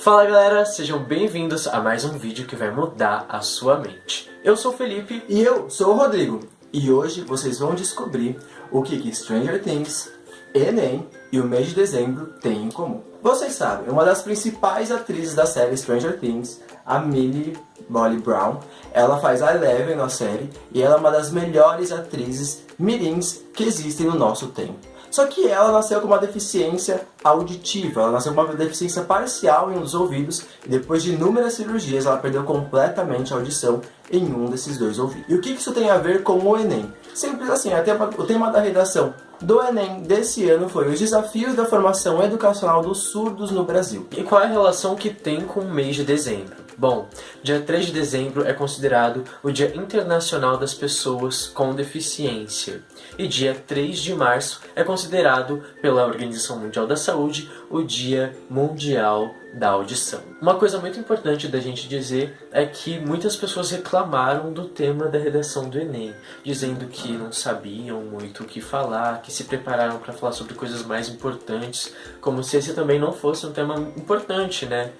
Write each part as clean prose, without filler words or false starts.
Fala galera, sejam bem-vindos a mais um vídeo que vai mudar a sua mente. Eu sou o Felipe e eu sou o Rodrigo, e hoje vocês vão descobrir o que Stranger Things, Enem e o mês de dezembro têm em comum. Vocês sabem, uma das principais atrizes da série Stranger Things, a Millie Bobby Brown, ela faz a Eleven na série e ela é uma das melhores atrizes mirins que existem no nosso tempo. Só que ela nasceu com uma deficiência auditiva, ela nasceu com uma deficiência parcial em um dos ouvidos e depois de inúmeras cirurgias ela perdeu completamente a audição em um desses dois ouvidos. E o que isso tem a ver com o Enem? Simples assim, o tema da redação do Enem desse ano foi os desafios da formação educacional dos surdos no Brasil. E qual é a relação que tem com o mês de dezembro? Bom, dia 3 de dezembro é considerado o Dia Internacional das Pessoas com Deficiência. E dia 3 de março é considerado pela Organização Mundial da Saúde o Dia Mundial da Audição. Uma coisa muito importante da gente dizer é que muitas pessoas reclamaram do tema da redação do Enem, dizendo que não sabiam muito o que falar, que se prepararam para falar sobre coisas mais importantes, como se esse também não fosse um tema importante, né?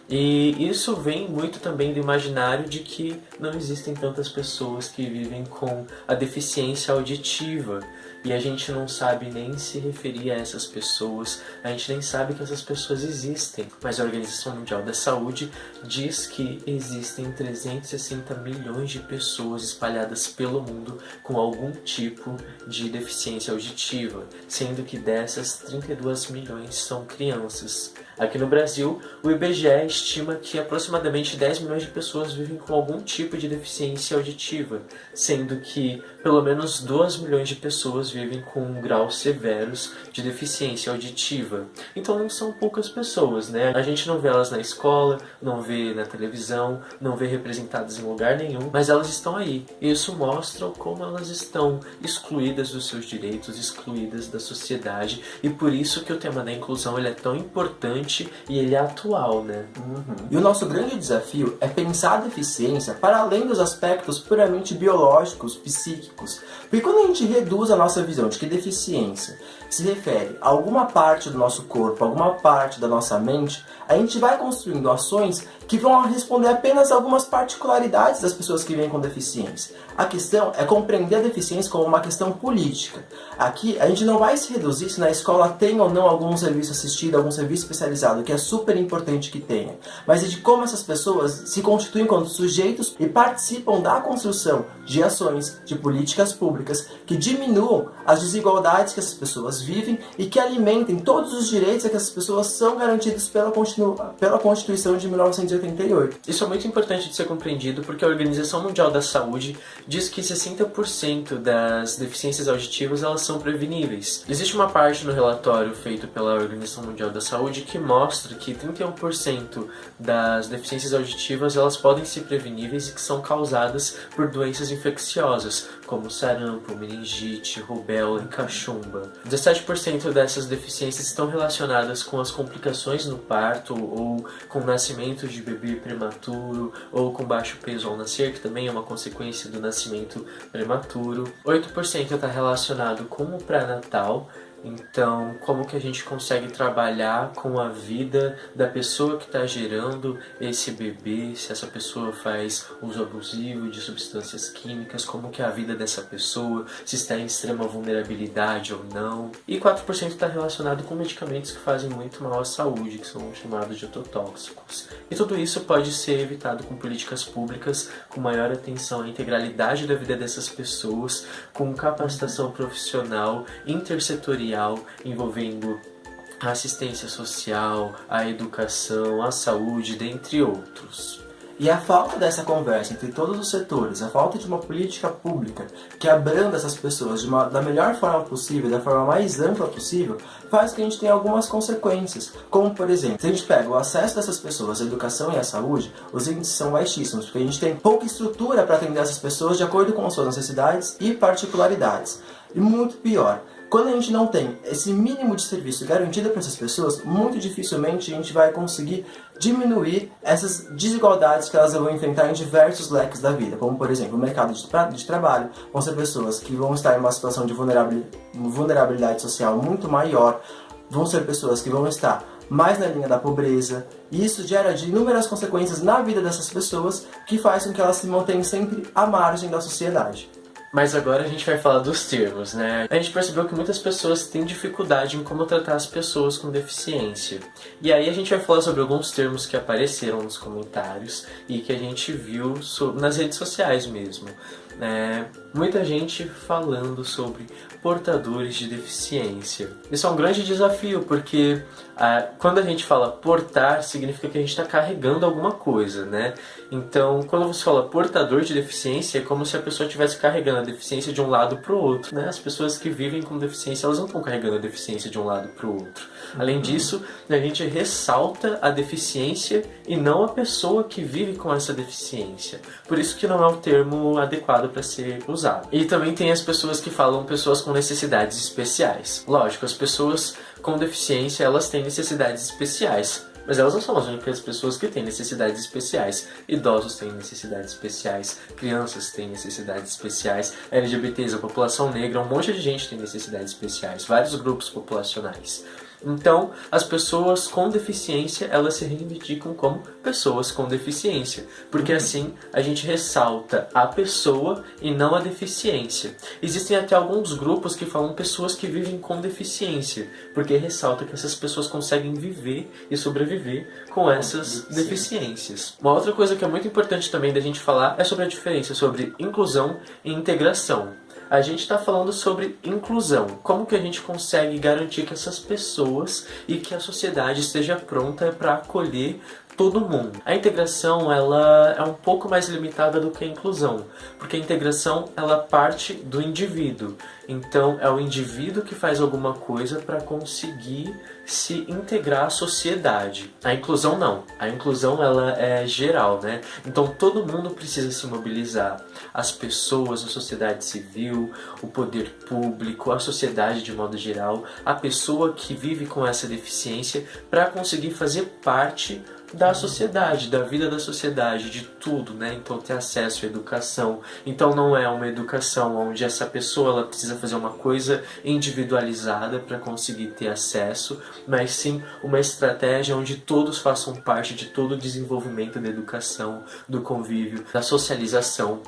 E isso vem muito também do imaginário de que não existem tantas pessoas que vivem com a deficiência auditiva. E a gente não sabe nem se referir a essas pessoas, a gente nem sabe que essas pessoas existem. Mas a Organização Mundial da Saúde diz que existem 360 milhões de pessoas espalhadas pelo mundo com algum tipo de deficiência auditiva, sendo que dessas 32 milhões são crianças. Aqui no Brasil, o IBGE estima que aproximadamente 10 milhões de pessoas vivem com algum tipo de deficiência auditiva, sendo que pelo menos 2 milhões de pessoas vivem com graus severos de deficiência auditiva. Então não são poucas pessoas, né? A gente não vê elas na escola, não vê na televisão, não vê representadas em lugar nenhum, mas elas estão aí. E isso mostra como elas estão excluídas dos seus direitos, excluídas da sociedade, e por isso que o tema da inclusão ele é tão importante e ele é atual, né? E o nosso grande desafio é pensar a deficiência para além dos aspectos puramente biológicos, psíquicos. Porque quando a gente reduz a nossa visão de que deficiência se refere a alguma parte do nosso corpo, alguma parte da nossa mente, a gente vai construindo ações que vão responder apenas a algumas particularidades das pessoas que vêm com deficiência. A questão é compreender a deficiência como uma questão política. Aqui a gente não vai se reduzir se na escola tem ou não algum serviço assistido, algum serviço especializado, que é super importante que tenha, mas é de como essas pessoas se constituem como sujeitos e participam da construção de ações, de políticas públicas que diminuam as desigualdades que essas pessoas vivem e que alimentem todos os direitos que essas pessoas são garantidos pela Constituição de 1988. Isso é muito importante de ser compreendido porque a Organização Mundial da Saúde diz que 60% das deficiências auditivas elas são preveníveis. Existe uma parte no relatório feito pela Organização Mundial da Saúde que mostra que 31% das deficiências auditivas elas podem ser preveníveis e que são causadas por doenças infecciosas, como sarampo, meningite, rubéola e cachumba. 17% dessas deficiências estão relacionadas com as complicações no parto ou com o nascimento de bebê prematuro ou com baixo peso ao nascer, que também é uma consequência do nascimento prematuro. 8% está relacionado com o pré-natal. Então, como que a gente consegue trabalhar com a vida da pessoa que está gerando esse bebê, se essa pessoa faz uso abusivo de substâncias químicas, como que é a vida dessa pessoa, se está em extrema vulnerabilidade ou não. E 4% está relacionado com medicamentos que fazem muito mal à saúde, que são chamados de ototóxicos. E tudo isso pode ser evitado com políticas públicas, com maior atenção à integralidade da vida dessas pessoas, com capacitação profissional, intersetorial, envolvendo a assistência social, a educação, a saúde, dentre outros. E a falta dessa conversa entre todos os setores, a falta de uma política pública que abranda essas pessoas da melhor forma possível, da forma mais ampla possível, faz que a gente tenha algumas consequências. Como, por exemplo, se a gente pega o acesso dessas pessoas à educação e à saúde, os índices são baixíssimos, porque a gente tem pouca estrutura para atender essas pessoas de acordo com as suas necessidades e particularidades. E muito pior, quando a gente não tem esse mínimo de serviço garantido para essas pessoas, muito dificilmente a gente vai conseguir diminuir essas desigualdades que elas vão enfrentar em diversos leques da vida, como por exemplo, o mercado de trabalho, vão ser pessoas que vão estar em uma situação de vulnerabilidade social muito maior, vão ser pessoas que vão estar mais na linha da pobreza. E isso gera de inúmeras consequências na vida dessas pessoas, que faz com que elas se mantenham sempre à margem da sociedade. Mas agora a gente vai falar dos termos, né? A gente percebeu que muitas pessoas têm dificuldade em como tratar as pessoas com deficiência. E aí a gente vai falar sobre alguns termos que apareceram nos comentários e que a gente viu nas redes sociais mesmo. Muita gente falando sobre portadores de deficiência. Isso é um grande desafio, porque quando a gente fala portar, significa que a gente está carregando alguma coisa, né? Então, quando você fala portador de deficiência, é como se a pessoa estivesse carregando a deficiência de um lado para o outro, né? As pessoas que vivem com deficiência, elas não estão carregando a deficiência de um lado para o outro. Além disso, a gente ressalta a deficiência e não a pessoa que vive com essa deficiência. Por isso que não é o termo adequado para ser usado. E também tem as pessoas que falam pessoas com necessidades especiais. Lógico, as pessoas com deficiência, elas têm necessidades especiais. Mas elas não são as únicas pessoas que têm necessidades especiais. Idosos têm necessidades especiais, crianças têm necessidades especiais, LGBTs, a população negra, um monte de gente tem necessidades especiais, vários grupos populacionais. Então, as pessoas com deficiência, elas se reivindicam como pessoas com deficiência, porque assim a gente ressalta a pessoa e não a deficiência. Existem até alguns grupos que falam pessoas que vivem com deficiência, porque ressalta que essas pessoas conseguem viver e sobreviver com essas deficiências. Uma outra coisa que é muito importante também da gente falar é sobre a diferença sobre inclusão e integração. A gente está falando sobre inclusão. Como que a gente consegue garantir que essas pessoas e que a sociedade esteja pronta para acolher todo mundo. A integração, ela é um pouco mais limitada do que a inclusão, porque a integração, ela parte do indivíduo. Então, é o indivíduo que faz alguma coisa para conseguir se integrar à sociedade. A inclusão não. A inclusão, ela é geral, né? Então, todo mundo precisa se mobilizar. As pessoas, a sociedade civil, o poder público, a sociedade de modo geral, a pessoa que vive com essa deficiência, para conseguir fazer parte da sociedade, da vida da sociedade, de tudo, né? Então ter acesso à educação. Então não é uma educação onde essa pessoa ela precisa fazer uma coisa individualizada para conseguir ter acesso, mas sim uma estratégia onde todos façam parte de todo o desenvolvimento da educação, do convívio, da socialização.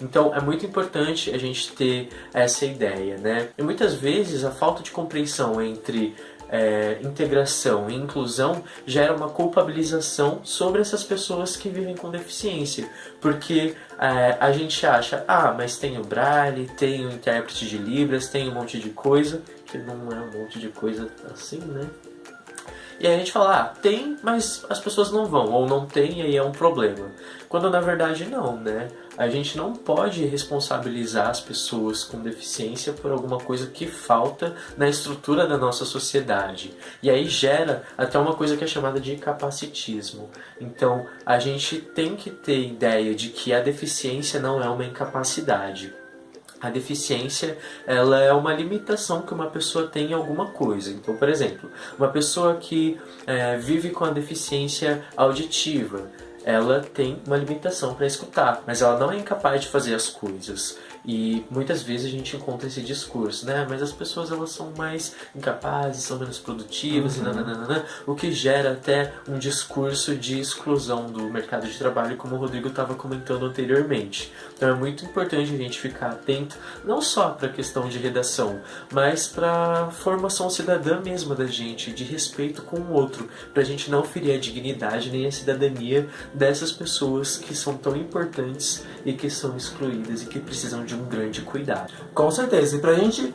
Então é muito importante a gente ter essa ideia, né? E muitas vezes a falta de compreensão entre integração e inclusão gera uma culpabilização sobre essas pessoas que vivem com deficiência, porque a gente acha, mas tem o Braille, tem o intérprete de Libras, tem um monte de coisa, que não é um monte de coisa assim, né? E aí a gente fala, tem, mas as pessoas não vão, ou não tem, e aí é um problema. Quando na verdade não, né? A gente não pode responsabilizar as pessoas com deficiência por alguma coisa que falta na estrutura da nossa sociedade. E aí gera até uma coisa que é chamada de capacitismo. Então, a gente tem que ter ideia de que a deficiência não é uma incapacidade. A deficiência, ela é uma limitação que uma pessoa tem em alguma coisa. Então, por exemplo, uma pessoa que vive com a deficiência auditiva, ela tem uma limitação para escutar, mas ela não é incapaz de fazer as coisas. E muitas vezes a gente encontra esse discurso, né? Mas as pessoas elas são mais incapazes, são menos produtivas, e nananana, o que gera até um discurso de exclusão do mercado de trabalho, como o Rodrigo estava comentando anteriormente. Então é muito importante a gente ficar atento, não só para a questão de redação, mas para a formação cidadã mesma da gente, de respeito com o outro, para a gente não ferir a dignidade nem a cidadania dessas pessoas que são tão importantes e que são excluídas e que precisam de um grande cuidado. Com certeza, e pra gente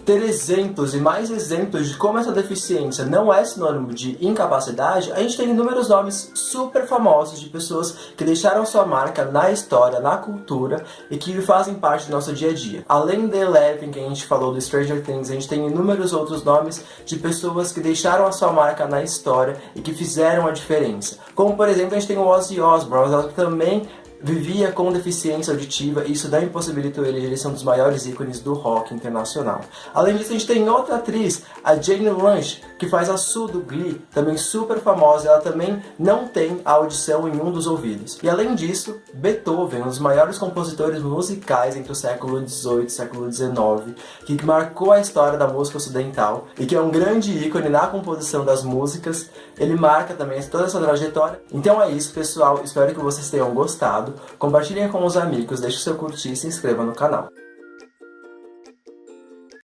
ter exemplos e mais exemplos de como essa deficiência não é sinônimo de incapacidade, a gente tem inúmeros nomes super famosos de pessoas que deixaram sua marca na história, na cultura e que fazem parte do nosso dia a dia. Além de Eleven, que a gente falou do Stranger Things, a gente tem inúmeros outros nomes de pessoas que deixaram a sua marca na história e que fizeram a diferença. Como, por exemplo, a gente tem o Ozzy Osbourne, que também vivia com deficiência auditiva e isso não impossibilitou ele ser um dos maiores ícones do rock internacional. Além disso, a gente tem outra atriz, a Jane Lynch, que faz a Sue do Glee, também super famosa, ela também não tem audição em um dos ouvidos. E além disso, Beethoven, um dos maiores compositores musicais entre o século XVIII e século XIX, que marcou a história da música ocidental e que é um grande ícone na composição das músicas, ele marca também toda essa trajetória. Então é isso, pessoal, espero que vocês tenham gostado, compartilhem com os amigos, deixe o seu curtir e se inscreva no canal.